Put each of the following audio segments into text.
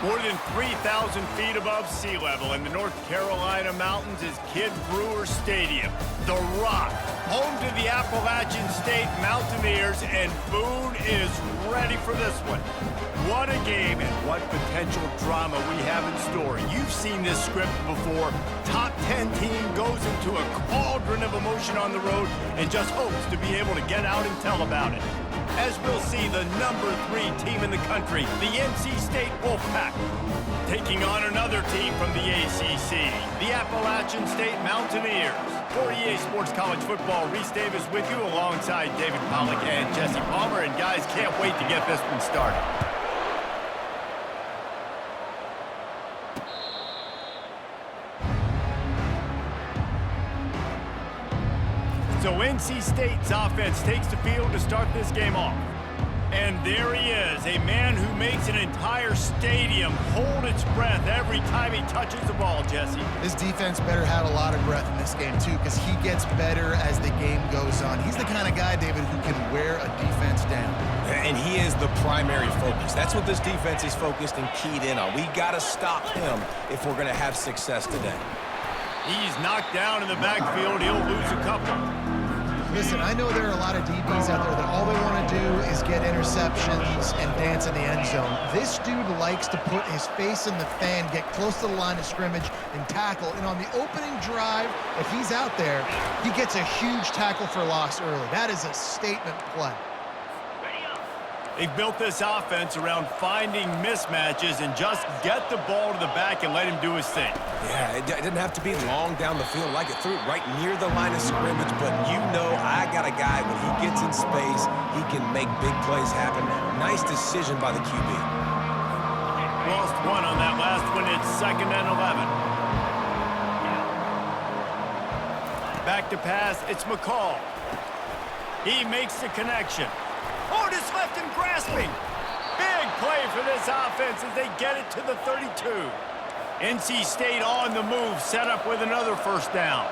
More than 3,000 feet above sea level in the North Carolina mountains is Kidd Brewer Stadium, The Rock, home to the Appalachian State Mountaineers, and Boone is ready for this one. What a game and what potential drama we have in store. You've seen this script before. Top 10 team goes into a cauldron of emotion on the road and just hopes to be able to get out and tell about it. As we'll see the number 3 team in the country, the NC State Wolfpack, taking on another team from the ACC, the Appalachian State Mountaineers. For EA Sports College Football, Reese Davis with you alongside David Pollack and Jesse Palmer. And guys, can't wait to get this one started. So NC State's offense takes the field to start this game off. And there he is, a man who makes an entire stadium hold its breath every time he touches the ball, Jesse. This defense better have a lot of breath in this game, too, because he gets better as the game goes on. He's the kind of guy, David, who can wear a defense down. And he is the primary focus. That's what this defense is focused and keyed in on. We got to stop him if we're going to have success today. He's knocked down in the backfield. He'll lose a couple. Listen, I know there are a lot of DBs out there that all they want to do is get interceptions and dance in the end zone. This dude likes to put his face in the fan, get close to the line of scrimmage, and tackle. And on the opening drive, if he's out there, he gets a huge tackle for loss early. That is a statement play. They've built this offense around finding mismatches and just get the ball to the back and let him do his thing. Yeah, it didn't have to be long down the field like it threw it right near the line of scrimmage, but you know I got a guy, when he gets in space, he can make big plays happen. Nice decision by the QB. Lost one on that last one. It's 2nd and 11. Back to pass. It's McCall. He makes the connection. Oh, just left him grasping. Big play for this offense as they get it to the 32. NC State on the move, set up with another first down.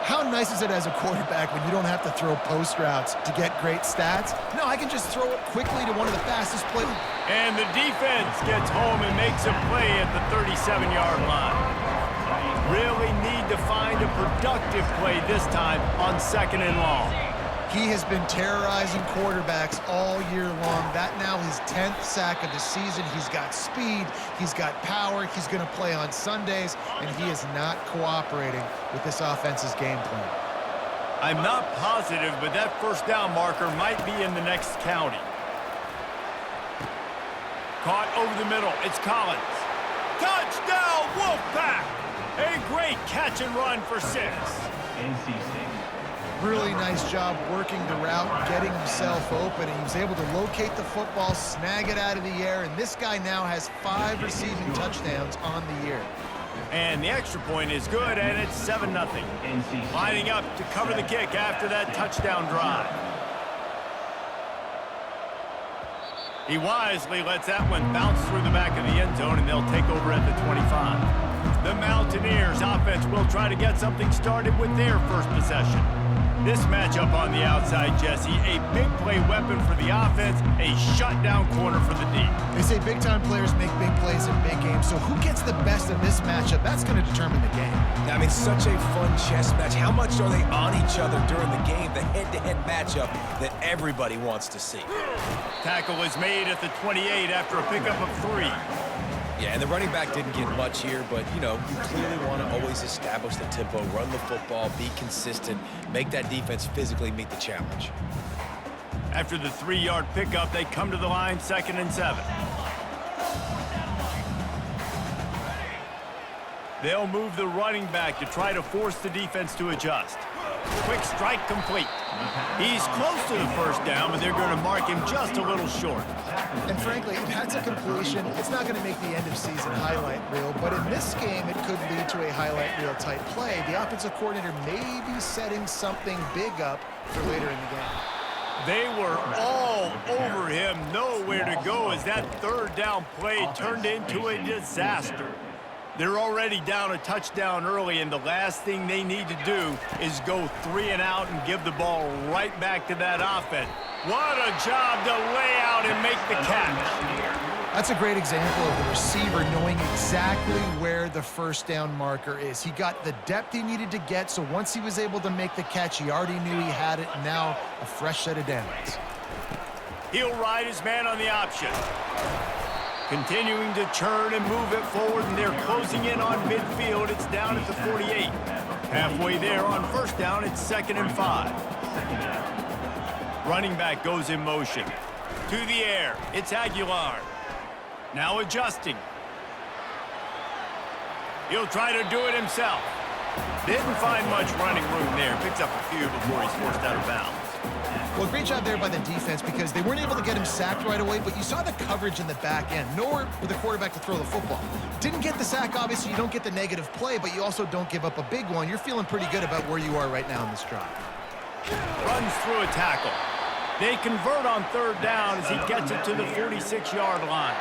How nice is it as a quarterback when you don't have to throw post routes to get great stats? No, I can just throw it quickly to one of the fastest players. And the defense gets home and makes a play at the 37-yard line. Really need to find a productive play this time on 2nd and long. He has been terrorizing quarterbacks all year long. That now his 10th sack of the season. He's got speed, he's got power, he's going to play on Sundays, and he is not cooperating with this offense's game plan. I'm not positive, but that first down marker might be in the next county. Caught over the middle. It's Collins. Touchdown, Wolfpack! A great catch and run for 6. NC State. Really nice job working the route, getting himself open, and he was able to locate the football, snag it out of the air, and this guy now has 5 receiving touchdowns on the year. And the extra point is good, and it's 7-0. Lining up to cover the kick after that touchdown drive. He wisely lets that one bounce through the back of the end zone, and they'll take over at the 25. The Mountaineers offense will try to get something started with their first possession. This matchup on the outside, Jesse, a big play weapon for the offense, a shutdown corner for the D. They say big-time players make big plays in big games, so who gets the best of this matchup? That's going to determine the game. I mean, such a fun chess match. How much are they on each other during the game? The head-to-head matchup that everybody wants to see. Tackle is made at the 28 after a pickup of 3. Yeah, and the running back didn't get much here, but, you know, you clearly want to always establish the tempo, run the football, be consistent, make that defense physically meet the challenge. After the 3-yard pickup, they come to the line, 2nd and 7. They'll move the running back to try to force the defense to adjust. Quick strike complete. He's close to the first down, but they're going to mark him just a little short. And frankly, if that's a completion, it's not going to make the end-of-season highlight reel, but in this game, it could lead to a highlight reel type play. The offensive coordinator may be setting something big up for later in the game. They were all over him, nowhere to go as that 3rd down play turned into a disaster. They're already down a touchdown early, and the last thing they need to do is go 3 and out and give the ball right back to that offense. What a job to lay out and make the catch. That's a great example of the receiver knowing exactly where the first down marker is. He got the depth he needed to get, so once he was able to make the catch, he already knew he had it, and now a fresh set of downs. He'll ride his man on the option. Continuing to churn and move it forward, and they're closing in on midfield. It's down at the 48. Halfway there on first down, it's 2nd and 5. Running back goes in motion. To the air, it's Aguilar. Now adjusting. He'll try to do it himself. Didn't find much running room there. Picks up a few before he's forced out of bounds. Well, great job there by the defense because they weren't able to get him sacked right away, but you saw the coverage in the back end. Nowhere for the quarterback to throw the football. Didn't get the sack, obviously. You don't get the negative play, but you also don't give up a big one. You're feeling pretty good about where you are right now in this drive. Runs through a tackle. They convert on 3rd down as he gets it to the 46-yard line.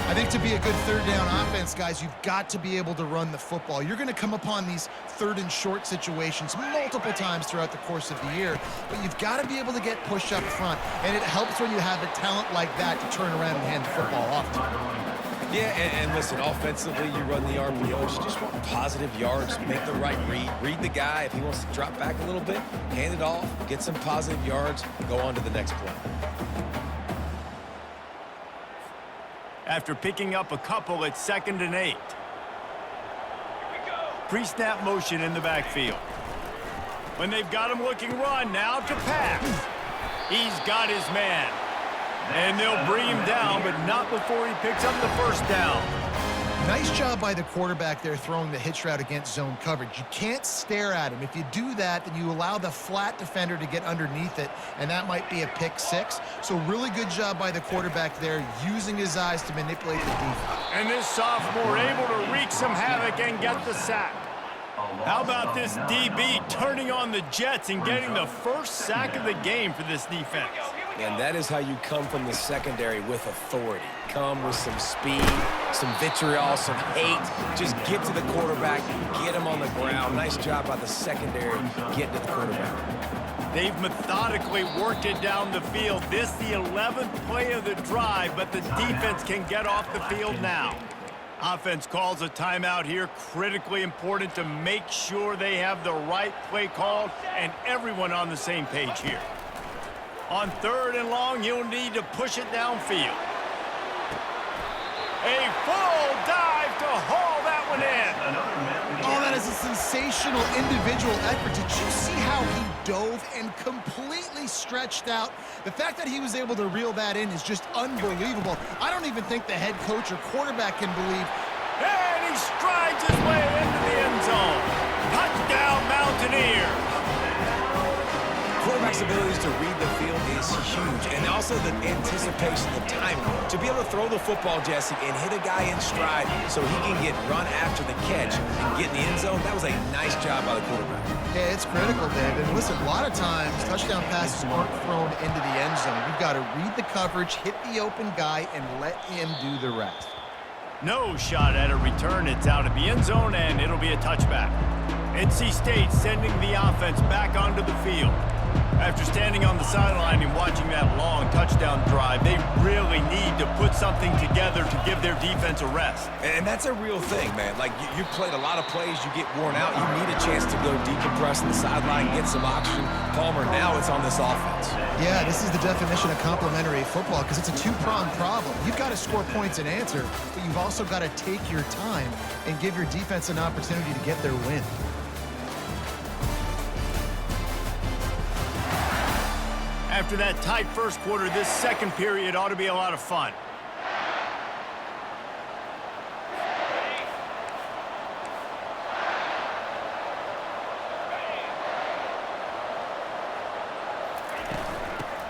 I think to be a good 3rd down offense, guys, you've got to be able to run the football. You're going to come upon these 3rd and short situations multiple times throughout the course of the year, but you've got to be able to get push up front, and it helps when you have a talent like that to turn around and hand the football off to. Yeah, and listen, offensively, you run the RPOs. You just want positive yards, make the right read. Read the guy. If he wants to drop back a little bit, hand it off, get some positive yards, go on to the next play. After picking up a couple, it's 2nd and 8. Pre-snap motion in the backfield. When they've got him looking run, now to pass. He's got his man. And they'll bring him down, but not before he picks up the first down. Nice job by the quarterback there throwing the hitch route against zone coverage. You can't stare at him. If you do that, then you allow the flat defender to get underneath it, and that might be a pick 6. So really good job by the quarterback there, using his eyes to manipulate the defense. And this sophomore able to wreak some havoc and get the sack. How about this DB turning on the Jets and getting the first sack of the game for this defense? And that is how you come from the secondary with authority. Come with some speed, some vitriol, some hate. Just get to the quarterback, get him on the ground. Nice job by the secondary getting to the quarterback. They've methodically worked it down the field. This the 11th play of the drive, but the defense can get off the field now. Offense calls a timeout here. Critically important to make sure they have the right play called and everyone on the same page here. On 3rd and long, he'll need to push it downfield. A full dive to haul that one in. Oh, that is a sensational individual effort. Did you see how he dove and completely stretched out? The fact that he was able to reel that in is just unbelievable. I don't even think the head coach or quarterback can believe. And he strides his way into the end zone. Touchdown, Mountaineers. Quarterback's abilities to read the field is huge, and also the anticipation, the timing. To be able to throw the football, Jesse, and hit a guy in stride so he can get run after the catch and get in the end zone, that was a nice job by the quarterback. Yeah, it's critical, David. And listen, a lot of times, touchdown passes aren't thrown into the end zone. You've got to read the coverage, hit the open guy, and let him do the rest. No shot at a return. It's out of the end zone, and it'll be a touchback. NC State sending the offense back onto the field. After standing on the sideline and watching that long touchdown drive, they really need to put something together to give their defense a rest. And that's a real thing, man. Like, you played a lot of plays, you get worn out, you need a chance to go decompress on the sideline, get some oxygen. Palmer, now it's on this offense. Yeah, this is the definition of complementary football because it's a two-pronged problem. You've got to score points and answer, but you've also got to take your time and give your defense an opportunity to get their win. After that tight first quarter, this second period ought to be a lot of fun.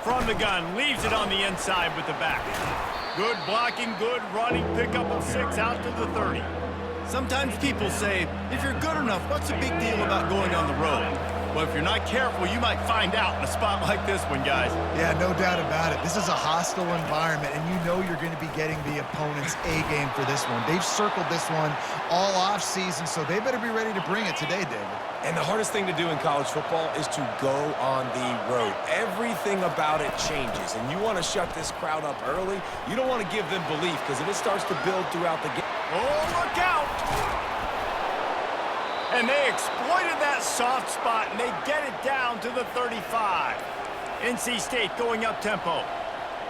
From the gun, leaves it on the inside with the back. Good blocking, good running, pickup of 6 out to the 30. Sometimes people say, if you're good enough, what's the big deal about going on the road? Well, if you're not careful, you might find out in a spot like this one, guys. Yeah, no doubt about it. This is a hostile environment, and you know you're going to be getting the opponent's A-game for this one. They've circled this one all off-season, so they better be ready to bring it today, David. And the hardest thing to do in college football is to go on the road. Everything about it changes, and you want to shut this crowd up early. You don't want to give them belief, because if it starts to build throughout the game... Oh, look out! And they exploited that soft spot, and they get it down to the 35. NC State going up-tempo.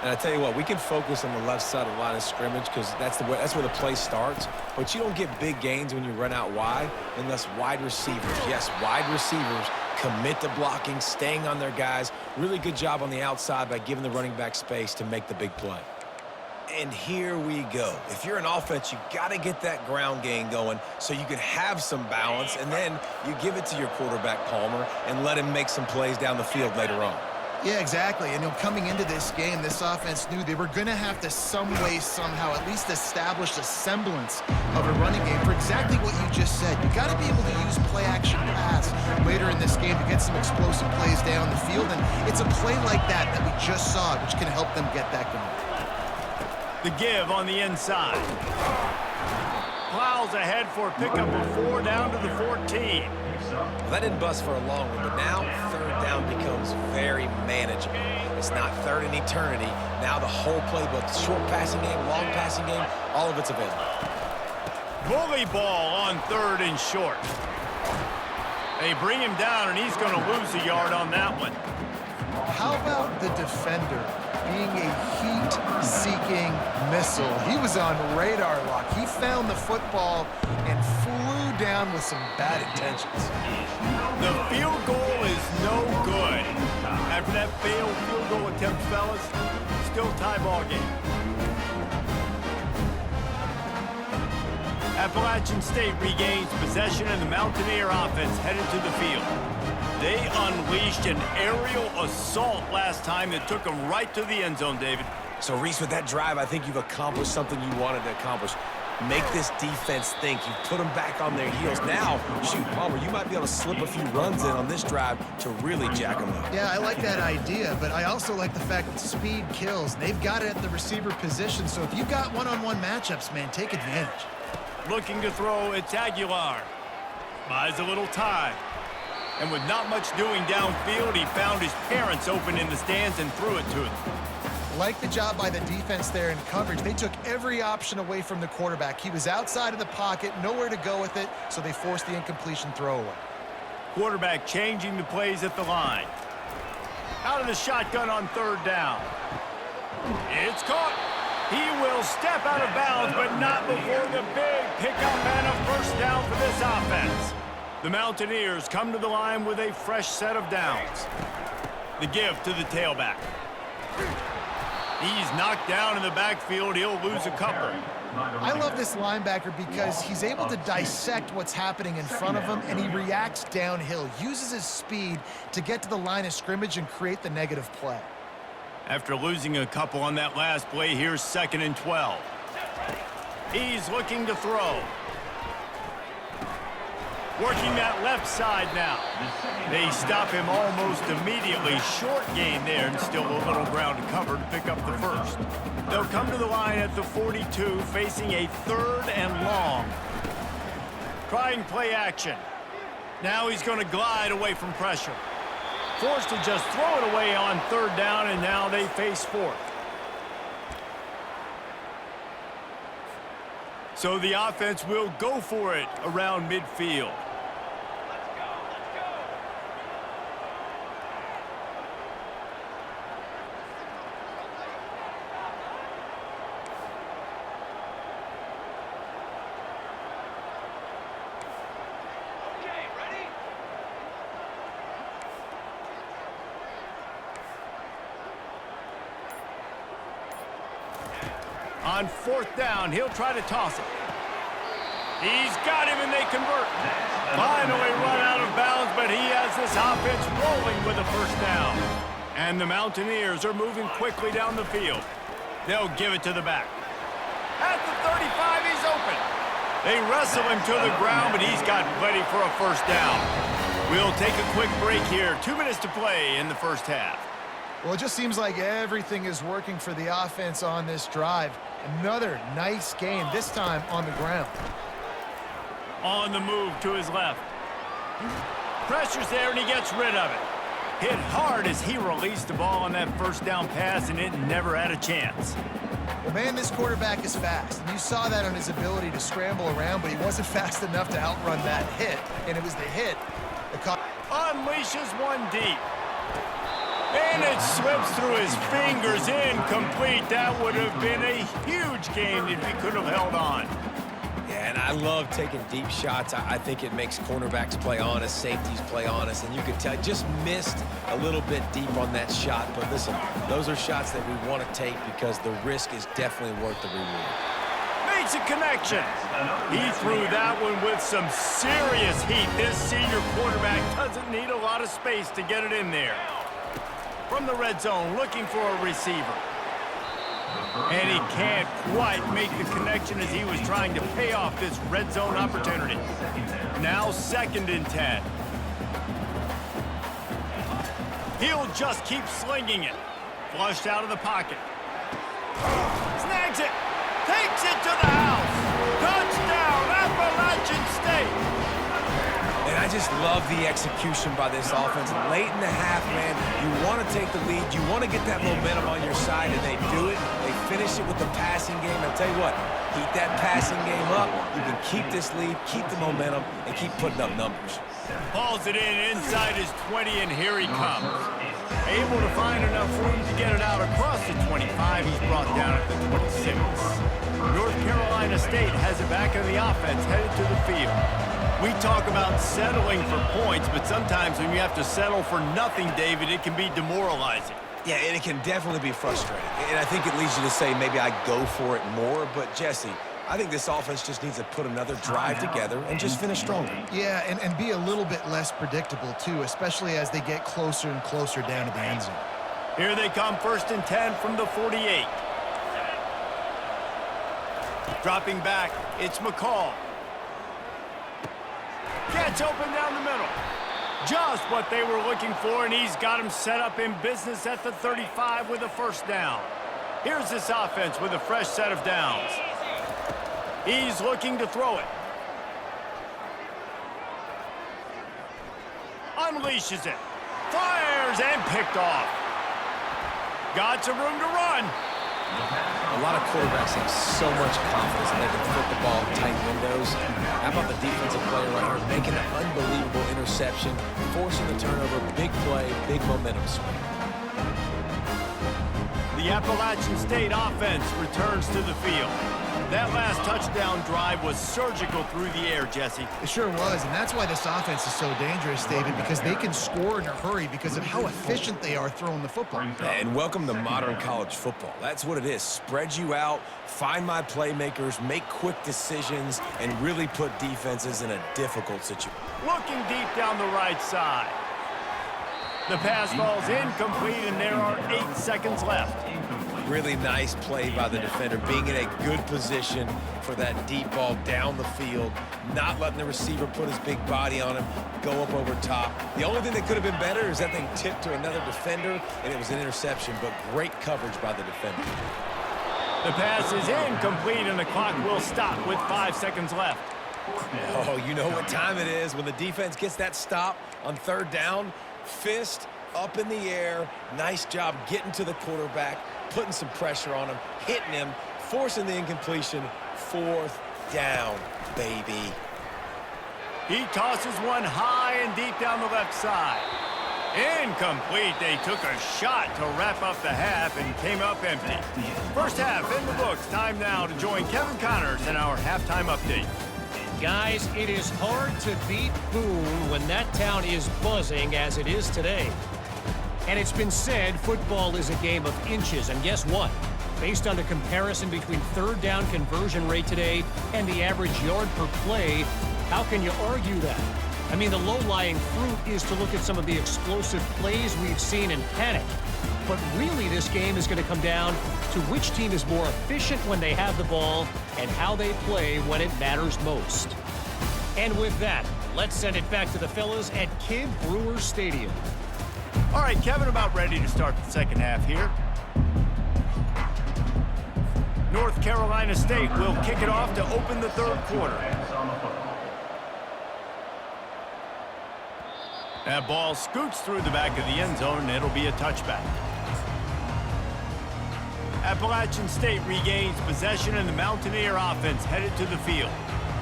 And I tell you what, we can focus on the left side of the line of scrimmage because that's where the play starts. But you don't get big gains when you run out wide unless wide receivers, yes, wide receivers commit to blocking, staying on their guys. Really good job on the outside by giving the running back space to make the big play. And here we go. If you're an offense, you got to get that ground game going so you can have some balance, and then you give it to your quarterback, Palmer, and let him make some plays down the field later on. Yeah, exactly. And coming into this game, this offense knew they were going to have to some way, somehow, at least establish a semblance of a running game for exactly what you just said. You got to be able to use play-action pass later in this game to get some explosive plays down the field, and it's a play like that we just saw, which can help them get that going. The give on the inside. Plows ahead for a pickup of 4 down to the 14. Well, that didn't bust for a long one, but now third down becomes very manageable. It's not third in eternity. Now the whole playbook, short passing game, long passing game, all of it's available. Bully ball on 3rd and short. They bring him down, and he's going to lose a yard on that one. How about the defender being a heat-seeking missile? He was on radar lock. He found the football and flew down with some bad intentions. The field goal is no good. After that failed field goal attempt, fellas, still tie ball game. Appalachian State regains possession, and the Mountaineer offense headed to the field. They unleashed an aerial assault last time that took them right to the end zone, David. So, Reese, with that drive, I think you've accomplished something you wanted to accomplish. Make this defense think. You've put them back on their heels. Now, shoot, Palmer, you might be able to slip a few runs in on this drive to really jack them up. Yeah, I like that idea, but I also like the fact that speed kills. They've got it at the receiver position, so if you've got one-on-one matchups, man, take advantage. Looking to throw, it's Aguilar. Buys a little time. And with not much doing downfield, he found his parents open in the stands and threw it to them. Like the job by the defense there in coverage. They took every option away from the quarterback. He was outside of the pocket, nowhere to go with it, so they forced the incompletion throwaway. Quarterback changing the plays at the line. Out of the shotgun on 3rd down. It's caught. He will step out of bounds, but not before the big pickup and a first down for this offense. The Mountaineers come to the line with a fresh set of downs. The give to the tailback. He's knocked down in the backfield. He'll lose a couple. I love this linebacker because he's able to dissect what's happening in front of him, and he reacts downhill, uses his speed to get to the line of scrimmage and create the negative play. After losing a couple on that last play, here's 2nd and 12. He's looking to throw. Working that left side now. They stop him almost immediately. Short gain there, and still a little ground to cover to pick up the first. They'll come to the line at the 42, facing a 3rd and long. Trying play action. Now he's going to glide away from pressure. Forced to just throw it away on 3rd down, and now they face 4th. So the offense will go for it around midfield. On 4th down, he'll try to toss it. He's got him, and they convert. Finally run out of bounds, but he has this offense rolling with a first down. And the Mountaineers are moving quickly down the field. They'll give it to the back. At the 35, he's open. They wrestle him to the ground, but he's got plenty for a first down. We'll take a quick break here. 2 minutes to play in the first half. Well, it just seems like everything is working for the offense on this drive. Another nice game, this time on the ground. On the move to his left. Pressure's there, and he gets rid of it. Hit hard as he released the ball on that first down pass, and it never had a chance. Well, man, this quarterback is fast, and you saw that on his ability to scramble around, but he wasn't fast enough to outrun that hit, and it was the hit that caught. Unleashes one deep. And it slips through his fingers, incomplete. That would have been a huge game if he could have held on. Yeah, and I love taking deep shots. I think it makes cornerbacks play honest, safeties play honest, and you can tell just missed a little bit deep on that shot. But listen, those are shots that we want to take because the risk is definitely worth the reward. Makes a connection. He threw that one with some serious heat. This senior quarterback doesn't need a lot of space to get it in there. From the red zone, looking for a receiver. And he can't quite make the connection as he was trying to pay off this red zone opportunity. Now 2nd and 10. He'll just keep slinging it. Flushed out of the pocket. Snags it. Takes it to the house. Touchdown, Appalachian State. And I just love the execution by this offense. Late in the half, man, you want to take the lead. You want to get that momentum on your side, and they do it. They finish it with the passing game. I'll tell you what, keep that passing game up. You can keep this lead, keep the momentum, and keep putting up numbers. Hauls it in inside his 20, and here he comes. Able to find enough room to get it out across the 25. He's brought down at the 26. North Carolina State has it back in the offense, headed to the field. We talk about settling for points, but sometimes when you have to settle for nothing, David, it can be demoralizing. Yeah, and it can definitely be frustrating. And I think it leads you to say maybe I go for it more. But, Jesse, I think this offense just needs to put another drive together and just finish stronger. Yeah, and be a little bit less predictable, too, especially as they get closer and closer down to the end zone. Here they come, 1st and 10 from the 48. Dropping back, it's McCall. Gets open down the middle. Just what they were looking for, and he's got him set up in business at the 35 with a 1st down. Here's this offense with a fresh set of downs. He's looking to throw it. Unleashes it. Fires and picked off. Got some room to run. A lot of quarterbacks have so much confidence that they can flip the ball in tight windows. How about the defensive player right here making an unbelievable interception, forcing the turnover, big play, big momentum swing. The Appalachian State offense returns to the field. That last touchdown drive was surgical through the air, Jesse. It sure was, and that's why this offense is so dangerous, David, because they can score in a hurry because of how efficient they are throwing the football. And welcome to modern college football. That's what it is. Spread you out, find my playmakers, make quick decisions, and really put defenses in a difficult situation. Looking deep down the right side. The pass falls incomplete, and there are 8 seconds left. Really nice play by the defender, being in a good position for that deep ball down the field, not letting the receiver put his big body on him, go up over top. The only thing that could have been better is that thing tipped to another defender, and it was an interception, but great coverage by the defender. The pass is incomplete, and the clock will stop with 5 seconds left. Oh, you know what time it is when the defense gets that stop on 3rd down. Fist up in the air. Nice job getting to the quarterback, putting some pressure on him, hitting him, forcing the incompletion. 4th down, baby. He tosses one high and deep down the left side. Incomplete. They took a shot to wrap up the half and came up empty. First half in the books. Time now to join Kevin Connors in our halftime update. Guys, it is hard to beat Boone when that town is buzzing as it is today. And it's been said football is a game of inches, and guess what? Based on the comparison between 3rd down conversion rate today and the average yard per play, how can you argue that? I mean, the low-lying fruit is to look at some of the explosive plays we've seen and panic. But really, this game is going to come down to which team is more efficient when they have the ball and how they play when it matters most. And with that, Let's send it back to the fellas at Kidd Brewer Stadium. All right, Kevin, about ready to start the second half here. North Carolina State will kick it off to open the third quarter. That ball scoots through the back of the end zone, and it'll be a touchback. Appalachian State regains possession, and the Mountaineer offense headed to the field.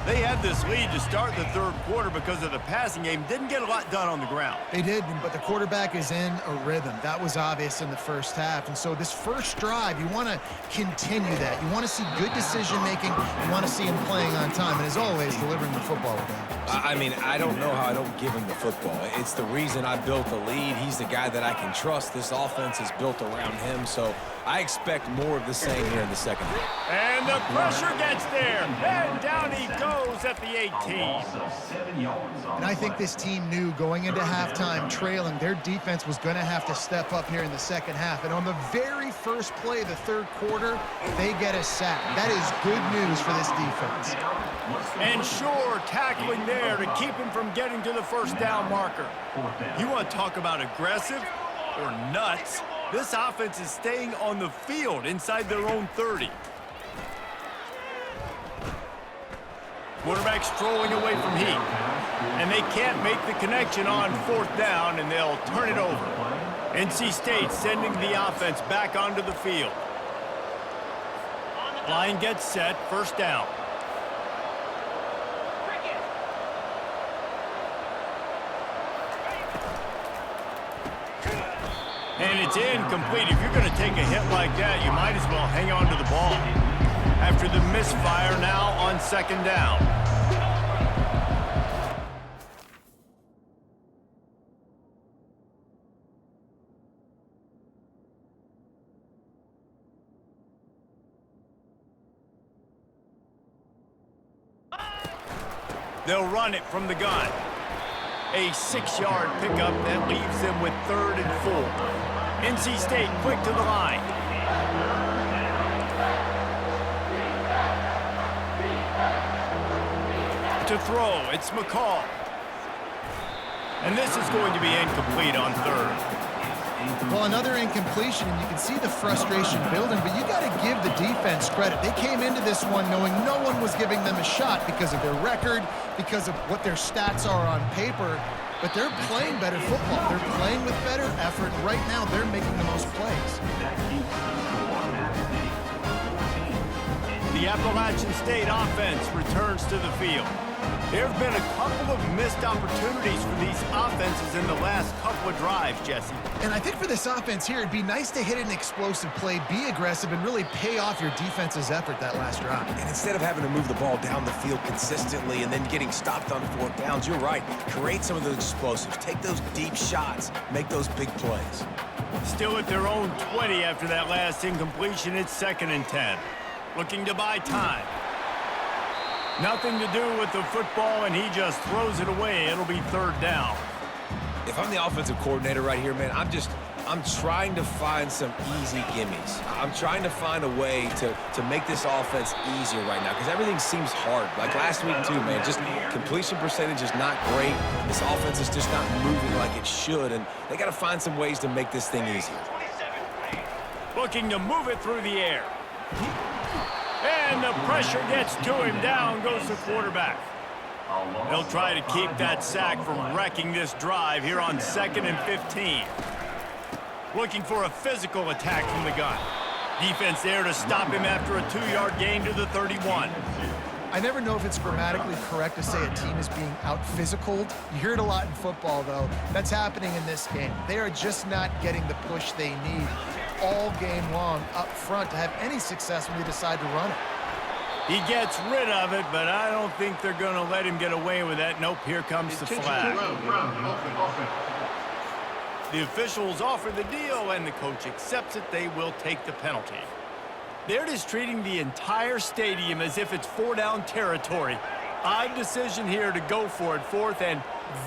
They had this lead to start the third quarter because of the passing game. Didn't get a lot done on the ground. They did, but the quarterback is in a rhythm. That was obvious in the first half. And so this first drive, you want to continue that. You want to see good decision-making. You want to see him playing on time. And as always, delivering the football with him. I mean, I don't know how I don't give him the football. It's the reason I built the lead. He's the guy that I can trust. This offense is built around him, so I expect more of the same here in the second half. And the pressure gets there. And down he goes at the 18. And I think this team knew going into halftime trailing, their defense was going to have to step up here in the second half. And on the very first play of the third quarter, they get a sack. That is good news for this defense. And sure, tackling there to keep him from getting to the first down marker. You want to talk about aggressive or nuts? This offense is staying on the field inside their own 30. Quarterback strolling away from heat. And they can't make the connection on fourth down, and they'll turn it over. NC State sending the offense back onto the field. Line gets set, first down. And it's incomplete. If you're going to take a hit like that, you might as well hang on to the ball. After the misfire, now on second down. They'll run it from the gun. A 6-yard pickup that leaves them with 3rd and 4. NC State quick to the line. To throw, it's McCall. And this is going to be incomplete on 3rd. Well, another incompletion, and you can see the frustration building, but you got to give the defense credit. They came into this one knowing no one was giving them a shot because of their record, because of what their stats are on paper, but they're playing better football. They're playing with better effort, and right now they're making the most plays. The Appalachian State offense returns to the field. There have been a couple of missed opportunities for these offenses in the last couple of drives, Jesse. And I think for this offense here, it'd be nice to hit an explosive play, be aggressive, and really pay off your defense's effort that last drive. And instead of having to move the ball down the field consistently and then getting stopped on fourth downs, you're right. Create some of those explosives. Take those deep shots. Make those big plays. Still at their own 20 after that last incompletion. It's 2nd and 10. Looking to buy time. Nothing to do with the football, and he just throws it away. It'll be 3rd down. If I'm the offensive coordinator right here, man, I'm trying to find some easy gimmies. I'm trying to find a way to make this offense easier right now because everything seems hard. Like last week, too, man. Just completion percentage is not great. This offense is just not moving like it should, and they got to find some ways to make this thing easier. Looking to move it through the air. And the pressure gets to him. Down goes the quarterback. He'll try to keep that sack from wrecking this drive here on 2nd and 15. Looking for a physical attack from the gun. Defense there to stop him after a 2-yard gain to the 31. I never know if it's grammatically correct to say a team is being out-physicaled. You hear it a lot in football, though. That's happening in this game. They are just not getting the push they need all game long up front to have any success when they decide to run it. He gets rid of it, but I don't think they're going to let him get away with that. Nope, here comes the flag. The officials offer the deal, and the coach accepts it. They will take the penalty. They're just treating the entire stadium as if it's 4-down territory. Odd decision here to go for it, 4th and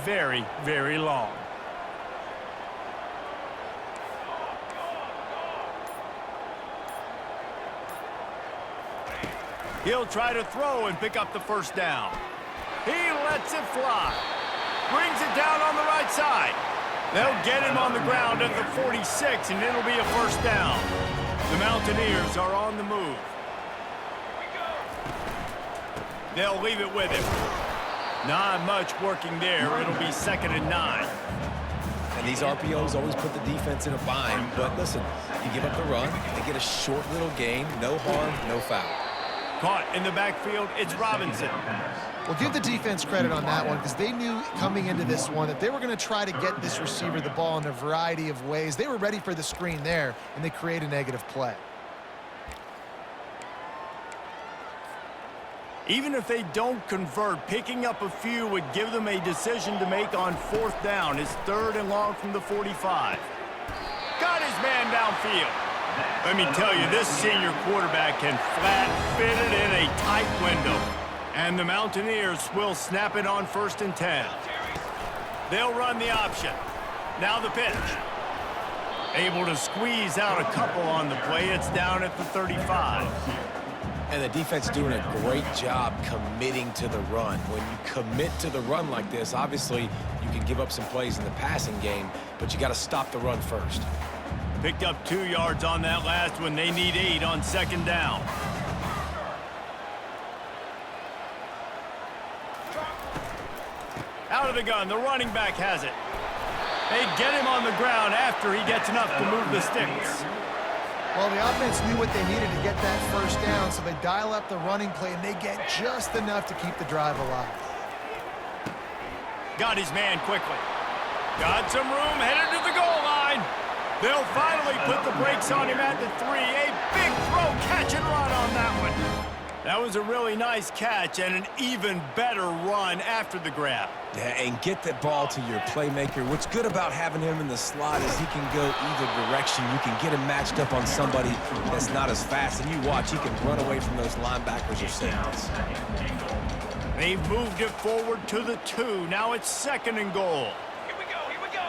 very, very long. He'll try to throw and pick up the first down. He lets it fly. Brings it down on the right side. They'll get him on the ground at the 46, and it'll be a first down. The Mountaineers are on the move. They'll leave it with him. Not much working there. It'll be 2nd and 9. And these RPOs always put the defense in a bind. But listen, you give up the run, they get a short little gain, no harm, no foul. Caught in the backfield, it's Robinson. Well, give the defense credit on that one because they knew coming into this one that they were going to try to get this receiver the ball in a variety of ways. They were ready for the screen there, and they create a negative play. Even if they don't convert, picking up a few would give them a decision to make on 4th down. It's 3rd and long from the 45. Got his man downfield. Let me tell you, this senior quarterback can flat fit it in a tight window. And the Mountaineers will snap it on 1st and 10. They'll run the option. Now the pitch. Able to squeeze out a couple on the play. It's down at the 35. And the defense doing a great job committing to the run. When you commit to the run like this, obviously you can give up some plays in the passing game, but you got to stop the run first. Picked up 2 yards on that last one. They need 8 on 2nd down. Out of the gun, the running back has it. They get him on the ground after he gets enough to move the sticks. Well, the offense knew what they needed to get that first down, so they dial up the running play, and they get just enough to keep the drive alive. Got his man quickly. Got some room, headed to the goal line. They'll finally put the brakes on him at the 3. A big throw, catch and run on that one. That was a really nice catch and an even better run after the grab. Yeah, and get that ball to your playmaker. What's good about having him in the slot is he can go either direction. You can get him matched up on somebody that's not as fast, and you watch, he can run away from those linebackers or safeties. They've moved it forward to the 2. Now it's 2nd and goal. Here we go, here we go.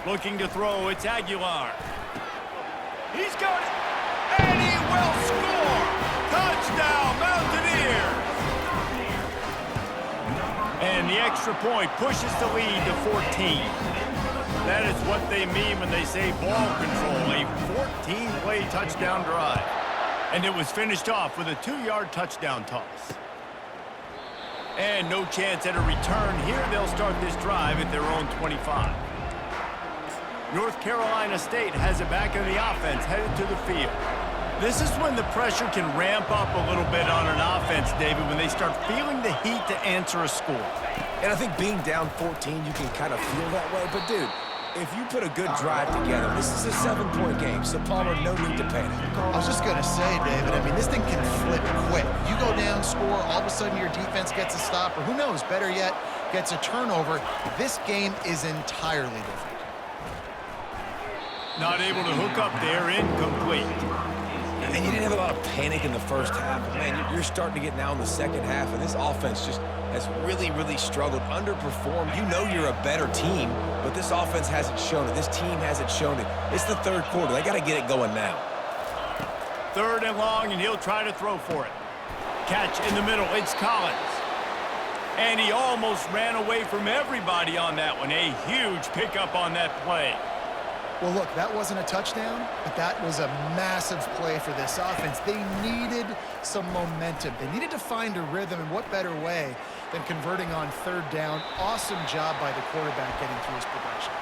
Looking to throw, it's Aguilar. He's got it, and he will score! Touchdown, Mountaineers! And the extra point pushes the lead to 14. That is what they mean when they say ball control, a 14-play touchdown drive. And it was finished off with a 2-yard touchdown toss. And no chance at a return here. They'll start this drive at their own 25. North Carolina State has it back in the offense, headed to the field. This is when the pressure can ramp up a little bit on an offense, David, when they start feeling the heat to answer a score. And I think being down 14, you can kind of feel that way. But, dude, if you put a good drive together, this is a 7-point game, so Palmer, no need to panic. I was just going to say, David, I mean, this thing can flip quick. You go down, score, all of a sudden your defense gets a stop, or who knows, better yet, gets a turnover. This game is entirely different. Not able to hook up there, incomplete. And you didn't have a lot of panic in the first half. But man, you're starting to get now in the second half, and this offense just has really, really struggled, underperformed. You know you're a better team, but this offense hasn't shown it. This team hasn't shown it. It's the 3rd quarter. They got to get it going now. 3rd and long, and he'll try to throw for it. Catch in the middle. It's Collins. And he almost ran away from everybody on that one. A huge pickup on that play. Well, look, that wasn't a touchdown, but that was a massive play for this offense. They needed some momentum. They needed to find a rhythm, and what better way than converting on 3rd down. Awesome job by the quarterback getting through his progression.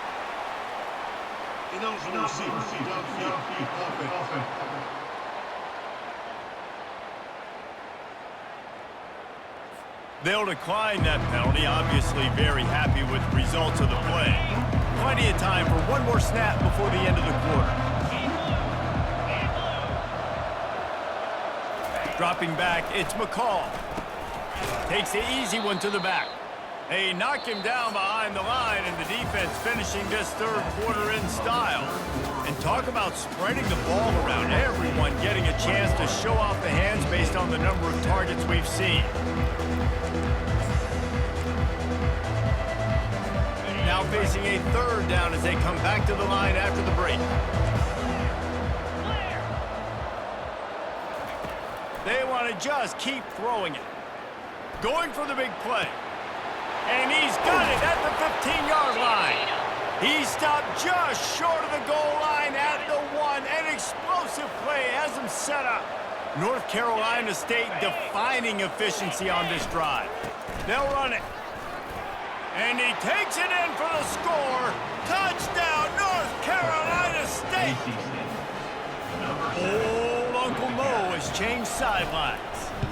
They'll decline that penalty, obviously very happy with the results of the play. Plenty of time for one more snap before the end of the quarter. Dropping back, it's McCall. Takes the easy one to the back. They knock him down behind the line, and the defense finishing this 3rd quarter in style. And talk about spreading the ball around, everyone getting a chance to show off the hands based on the number of targets we've seen. Now facing a 3rd down as they come back to the line after the break. They want to just keep throwing it. Going for the big play. And he's got it at the 15-yard line. He stopped just short of the goal line at the 1. An explosive play has him set up. North Carolina State defining efficiency on this drive. They'll run it. And he takes it in for the score. Touchdown, North Carolina State. Old Uncle Mo has changed sidelines.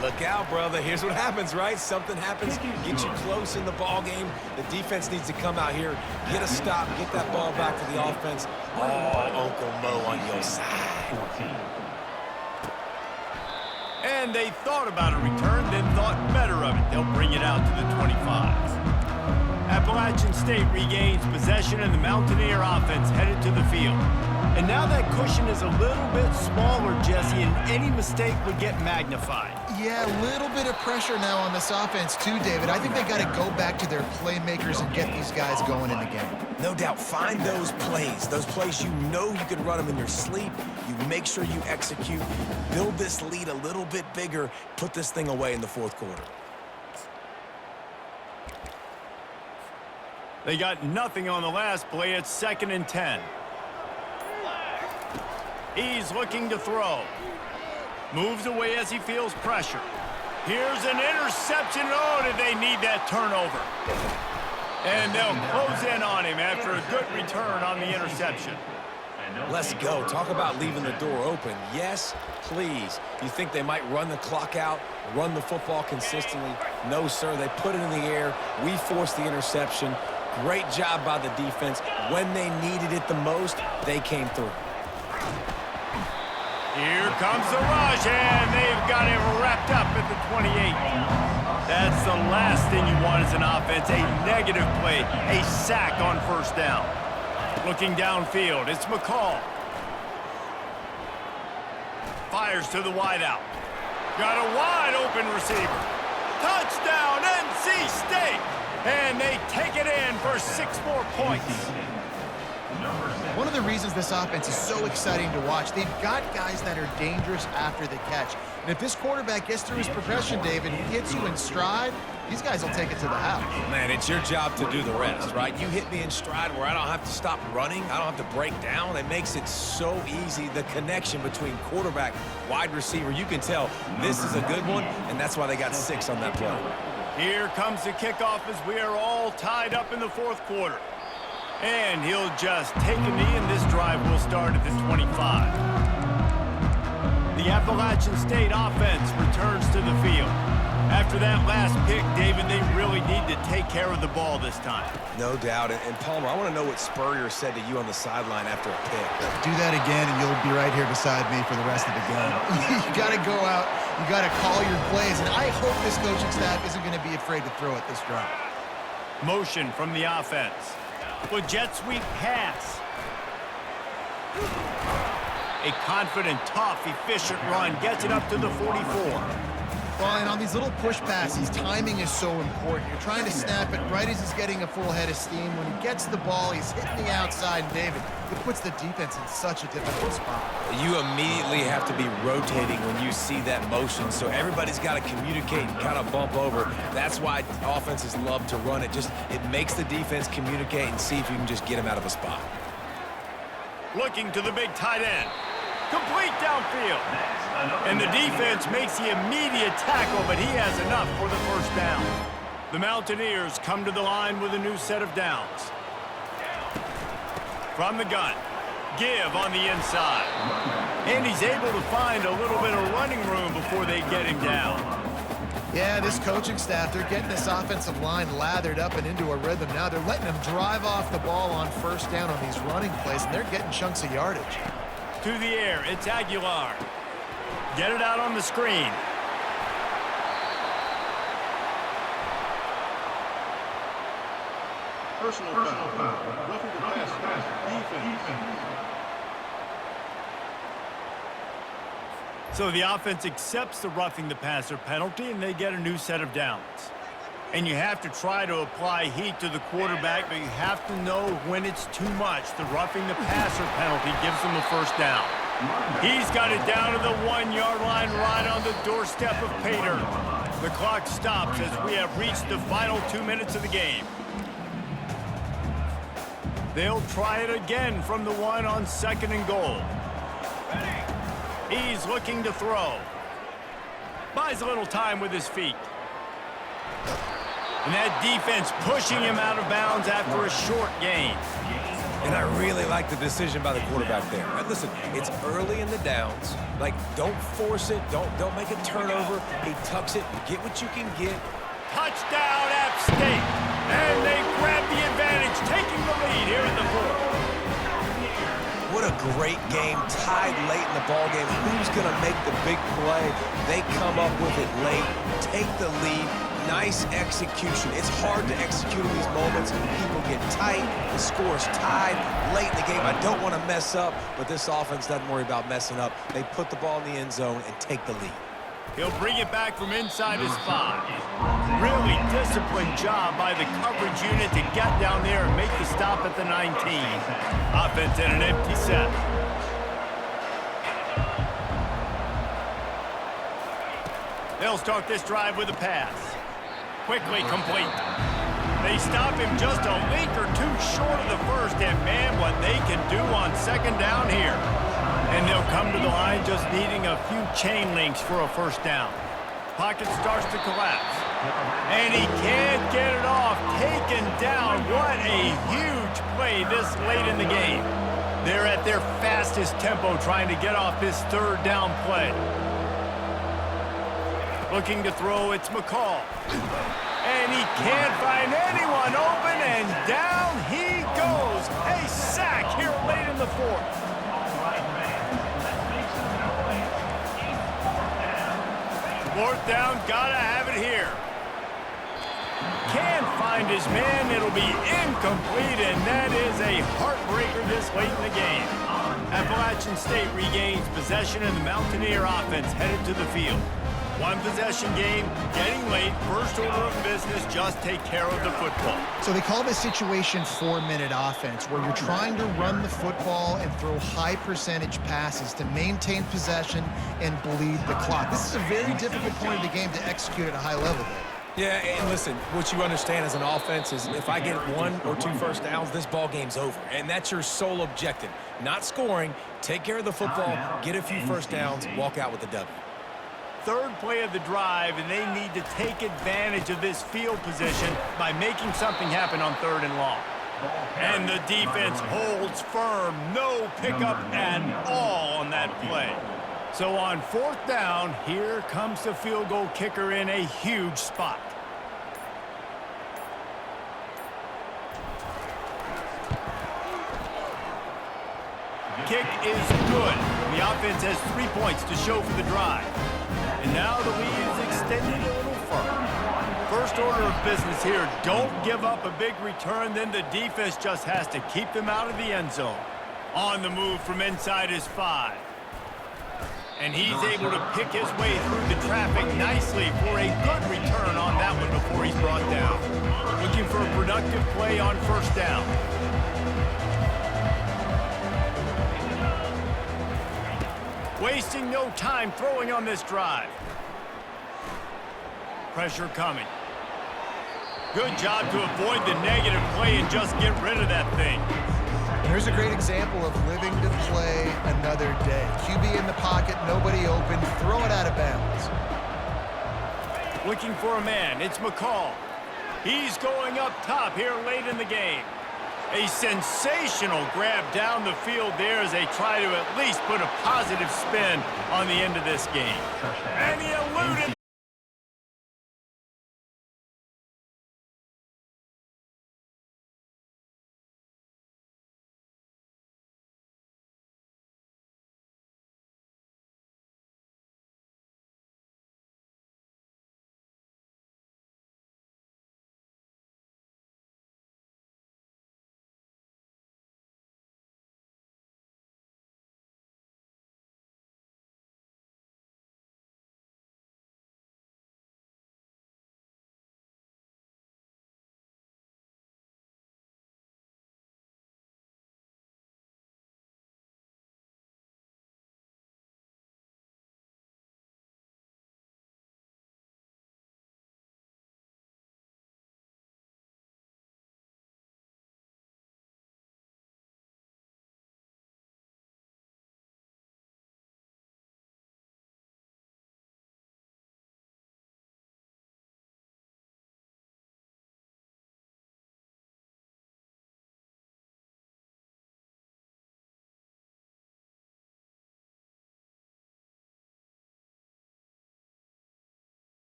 Look out, brother. Here's what happens, right? Something happens, get you close in the ball game. The defense needs to come out here, get a stop, get that ball back to the offense. Oh, Uncle Mo on your side. And they thought about a return, then thought better of it. They'll bring it out to the 25. Appalachian State regains possession, and the Mountaineer offense headed to the field. And now that cushion is a little bit smaller, Jesse, and any mistake would get magnified. Yeah, a little bit of pressure now on this offense too, David. I think they got to go back to their playmakers and get these guys going in the game. No doubt, find those plays you know you can run them in your sleep. You make sure you execute, build this lead a little bit bigger, put this thing away in the fourth quarter. They got nothing on the last play. It's 2nd and 10. He's looking to throw. Moves away as he feels pressure. Here's an interception. Oh, did they need that turnover? And they'll close in on him after a good return on the interception. Let's go. Talk about leaving the door open. Yes, please. You think they might run the clock out, run the football consistently? No, sir. They put it in the air. We forced the interception. Great job by the defense. When they needed it the most, they came through. Here comes the rush, and they've got him wrapped up at the 28. That's the last thing you want as an offense, a negative play, a sack on first down. Looking downfield, it's McCall. Fires to the wideout. Got a wide open receiver. Touchdown, NC State! And they take it in for 6 more points. One of the reasons this offense is so exciting to watch, they've got guys that are dangerous after the catch. And if this quarterback gets through his progression, David, he hits you in stride, these guys will take it to the house. Man, it's your job to do the rest, right? You hit me in stride where I don't have to stop running. I don't have to break down. It makes it so easy, the connection between quarterback, wide receiver. You can tell this is a good one, and that's why they got 6 on that play. Here comes the kickoff as we are all tied up in the fourth quarter. And he'll just take a knee, and this drive will start at the 25. The Appalachian State offense returns to the field. After that last pick, David, they really need to take care of the ball this time. No doubt. And Palmer, I want to know what Spurrier said to you on the sideline after a pick. Do that again, and you'll be right here beside me for the rest of the game. You got to go out. You got to call your plays, and I hope this coaching staff isn't going to be afraid to throw it this drive. Motion from the offense. With jet sweep pass. A confident, tough, efficient run gets it up to the 44. Well, and on these little push passes, timing is so important. You're trying to snap it right as he's getting a full head of steam. When he gets the ball, he's hitting the outside, and David, it puts the defense in such a difficult spot. You immediately have to be rotating when you see that motion, so everybody's got to communicate and kind of bump over. That's why offenses love to run it. It makes the defense communicate and see if you can just get him out of a spot. Looking to the big tight end. Complete downfield. And the defense makes the immediate tackle, but he has enough for the first down. The Mountaineers come to the line with a new set of downs. From the gun, give on the inside. And he's able to find a little bit of running room before they get him down. Yeah, this coaching staff, they're getting this offensive line lathered up and into a rhythm now. They're letting them drive off the ball on first down on these running plays, and they're getting chunks of yardage. To the air, it's Aguilar. Get it out on the screen. Personal foul. Roughing the pass. Defense. So the offense accepts the roughing the passer penalty, and they get a new set of downs. And you have to try to apply heat to the quarterback, but you have to know when it's too much. The roughing the passer penalty gives them a first down. He's got it down to the 1-yard line right on the doorstep of Pater. The clock stops as we have reached the final 2 minutes of the game. They'll try it again from the 1 on 2nd and goal. He's looking to throw. Buys a little time with his feet. And that defense pushing him out of bounds after a short gain. And I really like the decision by the quarterback there. Right, listen, it's early in the downs. Like, don't force it. Don't make a turnover. He tucks it. Get what you can get. Touchdown, App State. And they grab the advantage, taking the lead here in the 4th. What a great game, tied late in the ball game. Who's going to make the big play? They come up with it late, take the lead. Nice execution. It's hard to execute in these moments. People get tight. The score's tied late in the game. I don't want to mess up, but this offense doesn't worry about messing up. They put the ball in the end zone and take the lead. He'll bring it back from inside his 5. Really disciplined job by the coverage unit to get down there and make the stop at the 19. Offense in an empty set. They'll start this drive with a pass. Quickly complete. They stop him just a link or 2 short of the first, and man, what they can do on 2nd down here. And they'll come to the line just needing a few chain links for a 1st down. Pocket starts to collapse. And he can't get it off. Taken down. What a huge play this late in the game. They're at their fastest tempo trying to get off this 3rd down play. Looking to throw, it's McCall. And he can't find anyone open, and down he goes. A sack here late in the 4th. Fourth down, gotta have it here. Can't find his man, it'll be incomplete, and that is a heartbreaker this late in the game. Appalachian State regains possession, and the Mountaineer offense headed to the field. 1 possession game, getting late, first order of business, just take care of the football. So they call this situation 4-minute offense, where you're trying to run the football and throw high percentage passes to maintain possession and bleed the clock. This is a very difficult point of the game to execute at a high level there. Yeah, and listen, what you understand as an offense is if I get 1 or 2 first downs, this ball game's over. And that's your sole objective. Not scoring, take care of the football, get a few first downs, walk out with a W. 3rd play of the drive, and they need to take advantage of this field position by making something happen on 3rd and long. And the defense holds firm. No pickup at all on that play. So on 4th down, here comes the field goal kicker in a huge spot. Kick is good. The offense has 3 points to show for the drive. And now the lead is extended a little further. First order of business here, don't give up a big return, then the defense just has to keep them out of the end zone. On the move from inside his 5. And he's able to pick his way through the traffic nicely for a good return on that one before he's brought down. Looking for a productive play on 1st down. Wasting no time throwing on this drive. Pressure coming. Good job to avoid the negative play and just get rid of that thing. Here's a great example of living to play another day. QB in the pocket, nobody open, throw it out of bounds. Looking for a man, it's McCall. He's going up top here late in the game. A sensational grab down the field there as they try to at least put a positive spin on the end of this game. And he eluded